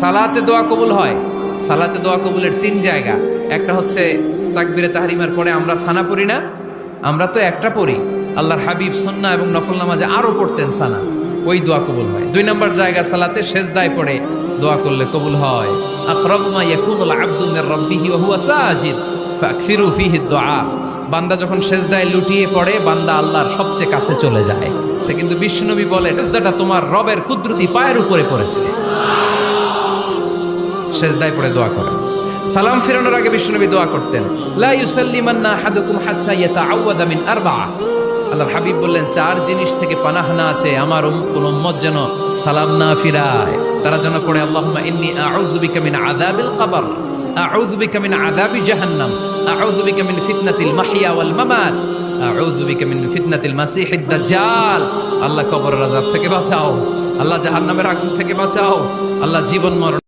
সালাতে দোয়া কবুল হয়। সালাতে দোয়া কবুলের 3 জায়গা। একটা হচ্ছে তাকবীরে তাহরিমার পরে আমরা সানা পড়ি না, আমরা তো একটা পড়ি। আল্লাহর হাবিব সুন্নাহ এবং নফল নামাজে আরো পড়তেন সানা, ওই দোয়া কবুল হয়। 2 নম্বর জায়গা সালাতে সেজদায় পড়ে দোয়া করলে কবুল হয়। আকরাবু মা ইয়াকুনুল আবদু মির রাব্বিহি ওয়া হুয়া সাজিদ ফাকসিরু ফীহি দুআ। বান্দা যখন সেজদায় লুটিয়ে পড়ে, বান্দা আল্লাহর সবচেয়ে কাছে চলে যায়। কিন্তু বিশ্বনবী বলে, সেজদাটা তোমার রবের কুদরতি পায়ের উপরে পড়েছে। সেজদায় পড়ে দোয়া করেন। সালাম ফিরানোর আগে বিশ্বনবী দোয়া করতেন, লা ইউসাল্লিমান্না আহাদুকুম হাত্তা ইয়াতাআওয়াযা মিন আরবা'a। আল্লাহর হাবিব বললেন, 4 জিনিস থেকে পানাহানা আছে, আমার কোন উম্মত যেন সালাম না ফিরায়। তারা যেন পড়ে, আল্লাহুম্মা ইন্নী আউযু বিকা মিন আযাবিল কবর, আউযু বিকা মিন আযাবি জাহান্নাম, আউযু বিকা মিন ফিতনাতিল মাহইয়া ওয়াল মামাত, আউযু বিকা মিন ফিতনাতিল মাসিহিদ দাজ্জাল। আল্লাহ কবরের আযাব থেকে বাঁচাও, আল্লাহ জাহান্নামের আগুন থেকে বাঁচাও, আল্লাহ জীবন মরণ